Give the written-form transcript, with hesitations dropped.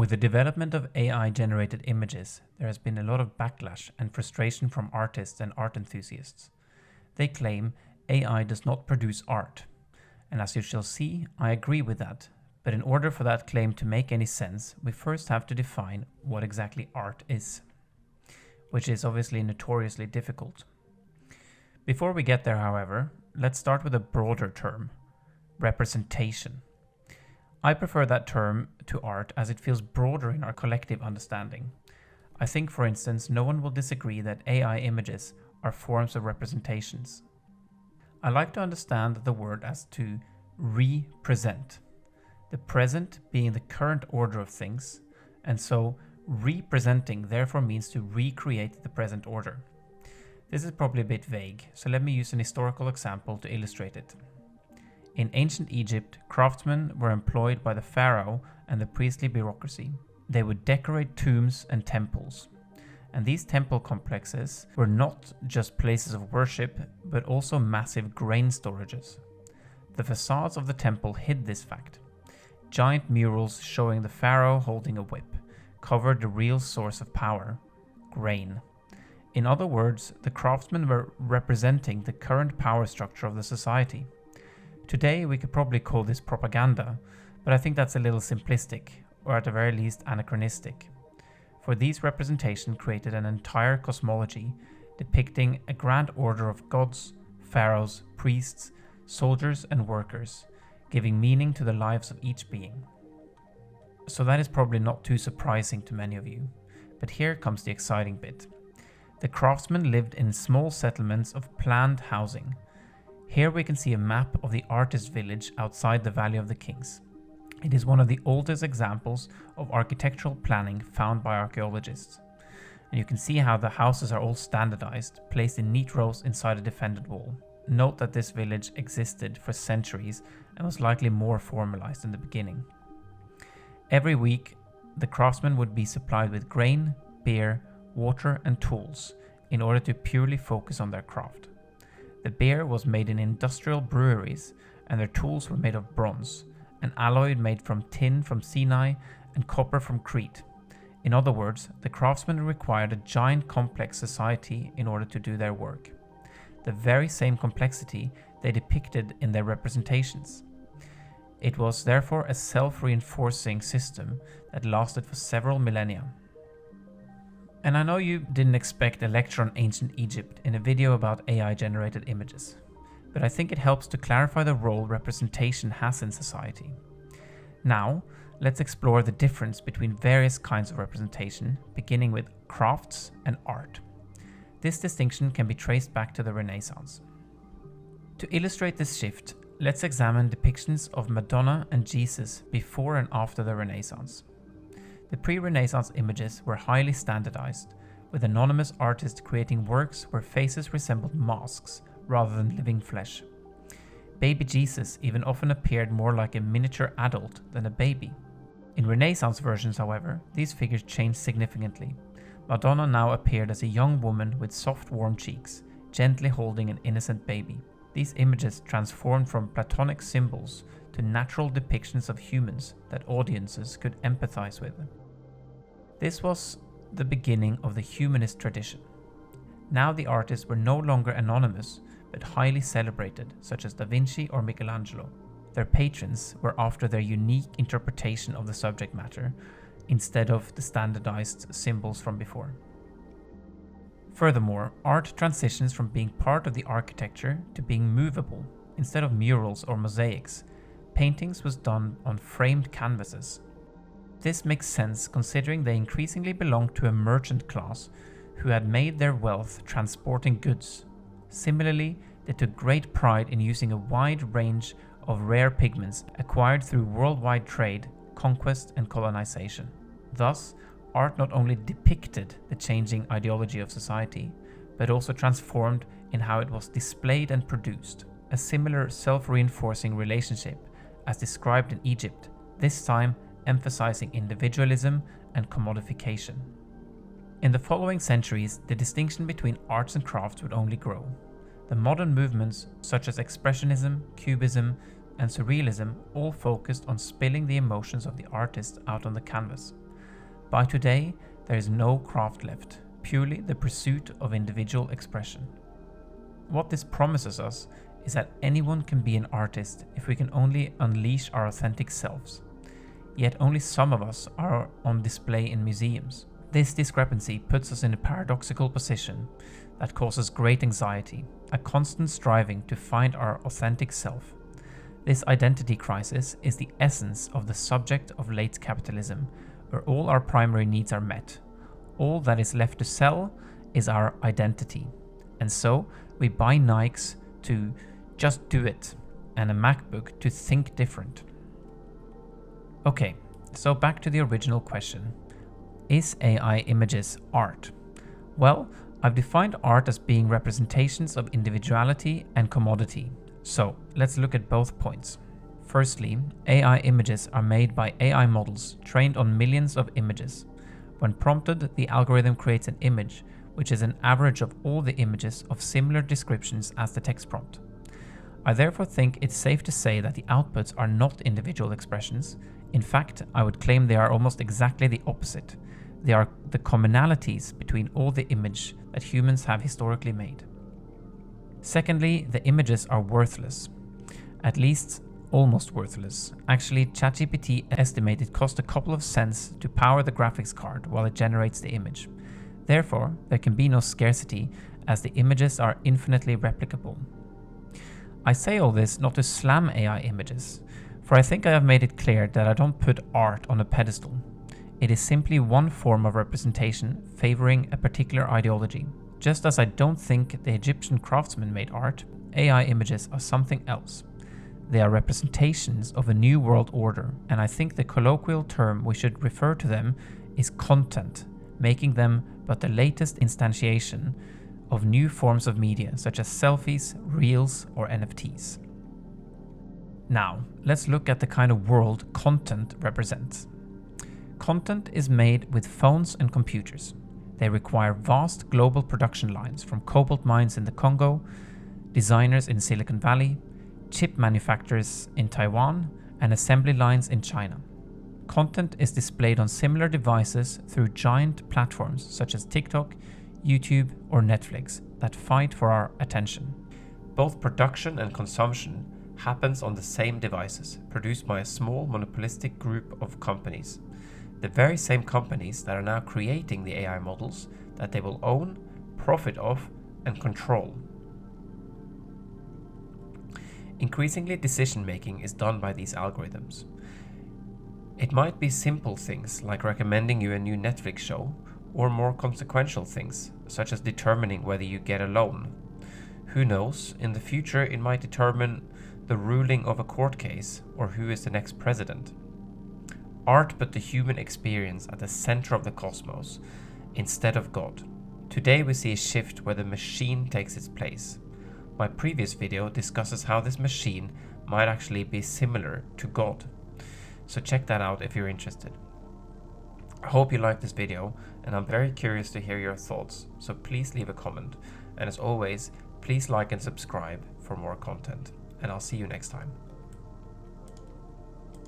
With the development of AI-generated images, there has been a lot of backlash and frustration from artists and art enthusiasts. They claim AI does not produce art. And as you shall see, I agree with that. But in order for that claim to make any sense, we first have to define what exactly art is, which is obviously notoriously difficult. Before we get there, however, let's start with a broader term: representation. I prefer that term to art as it feels broader in our collective understanding. I think, for instance, no one will disagree that AI images are forms of representations. I like to understand the word as to represent, the present being the current order of things, and so representing therefore means to recreate the present order. This is probably a bit vague, so let me use an historical example to illustrate it. In ancient Egypt, craftsmen were employed by the pharaoh and the priestly bureaucracy. They would decorate tombs and temples. And these temple complexes were not just places of worship, but also massive grain storages. The facades of the temple hid this fact. Giant murals showing the pharaoh holding a whip covered the real source of power: grain. In other words, the craftsmen were representing the current power structure of the society. Today we could probably call this propaganda, but I think that's a little simplistic, or at the very least anachronistic. For these representations created an entire cosmology depicting a grand order of gods, pharaohs, priests, soldiers and workers, giving meaning to the lives of each being. So that is probably not too surprising to many of you, but here comes the exciting bit. The craftsmen lived in small settlements of planned housing. Here we can see a map of the artist village outside the Valley of the Kings. It is one of the oldest examples of architectural planning found by archaeologists. And you can see how the houses are all standardized, placed in neat rows inside a defended wall. Note that this village existed for centuries and was likely more formalized in the beginning. Every week, the craftsmen would be supplied with grain, beer, water and tools in order to purely focus on their craft. The beer was made in industrial breweries and their tools were made of bronze, an alloy made from tin from Sinai and copper from Crete. In other words, the craftsmen required a giant complex society in order to do their work. The very same complexity they depicted in their representations. It was therefore a self-reinforcing system that lasted for several millennia. And I know you didn't expect a lecture on ancient Egypt in a video about AI-generated images, but I think it helps to clarify the role representation has in society. Now, let's explore the difference between various kinds of representation, beginning with crafts and art. This distinction can be traced back to the Renaissance. To illustrate this shift, let's examine depictions of Madonna and Jesus before and after the Renaissance. The pre-Renaissance images were highly standardized, with anonymous artists creating works where faces resembled masks rather than living flesh. Baby Jesus even often appeared more like a miniature adult than a baby. In Renaissance versions, however, these figures changed significantly. Madonna now appeared as a young woman with soft, warm cheeks, gently holding an innocent baby. These images transformed from Platonic symbols to natural depictions of humans that audiences could empathize with. This was the beginning of the humanist tradition. Now the artists were no longer anonymous, but highly celebrated, such as Da Vinci or Michelangelo. Their patrons were after their unique interpretation of the subject matter, instead of the standardized symbols from before. Furthermore, art transitions from being part of the architecture to being movable. Instead of murals or mosaics, paintings was done on framed canvases. This makes sense considering they increasingly belonged to a merchant class who had made their wealth transporting goods. Similarly, they took great pride in using a wide range of rare pigments acquired through worldwide trade, conquest and colonization. Thus, art not only depicted the changing ideology of society, but also transformed in how it was displayed and produced. A similar self-reinforcing relationship as described in Egypt, this time emphasizing individualism and commodification. In the following centuries, the distinction between arts and crafts would only grow. The modern movements such as Expressionism, Cubism, and Surrealism all focused on spilling the emotions of the artist out on the canvas. By today, there is no craft left, purely the pursuit of individual expression. What this promises us is that anyone can be an artist if we can only unleash our authentic selves. Yet only some of us are on display in museums. This discrepancy puts us in a paradoxical position that causes great anxiety, a constant striving to find our authentic self. This identity crisis is the essence of the subject of late capitalism, where all our primary needs are met. All that is left to sell is our identity. And so we buy Nikes to just do it, and a MacBook to think different. Okay, so back to the original question. Is AI images art? Well, I've defined art as being representations of individuality and commodity. So let's look at both points. Firstly, AI images are made by AI models trained on millions of images. When prompted, the algorithm creates an image, which is an average of all the images of similar descriptions as the text prompt. I therefore think it's safe to say that the outputs are not individual expressions. In fact, I would claim they are almost exactly the opposite. They are the commonalities between all the images that humans have historically made. Secondly, the images are worthless. At least almost worthless. Actually, ChatGPT estimated it cost a couple of cents to power the graphics card while it generates the image. Therefore, there can be no scarcity as the images are infinitely replicable. I say all this not to slam AI images, for I think I have made it clear that I don't put art on a pedestal. It is simply one form of representation favoring a particular ideology. Just as I don't think the Egyptian craftsmen made art, AI images are something else. They are representations of a new world order, and I think the colloquial term we should refer to them is content, making them but the latest instantiation of new forms of media such as selfies, reels, or NFTs. Now, let's look at the kind of world content represents. Content is made with phones and computers. They require vast global production lines from cobalt mines in the Congo, designers in Silicon Valley, chip manufacturers in Taiwan, and assembly lines in China. Content is displayed on similar devices through giant platforms such as TikTok, YouTube, or Netflix that fight for our attention. Both production and consumption happens on the same devices, produced by a small monopolistic group of companies. The very same companies that are now creating the AI models that they will own, profit off, and control. Increasingly, decision-making is done by these algorithms. It might be simple things like recommending you a new Netflix show, or more consequential things, such as determining whether you get a loan. Who knows, in the future it might determine the ruling of a court case or who is the next president. Art put the human experience at the center of the cosmos, instead of God. Today we see a shift where the machine takes its place. My previous video discusses how this machine might actually be similar to God. So check that out if you're interested. I hope you liked this video, and I'm very curious to hear your thoughts, so please leave a comment. And as always, please like and subscribe for more content, and I'll see you next time.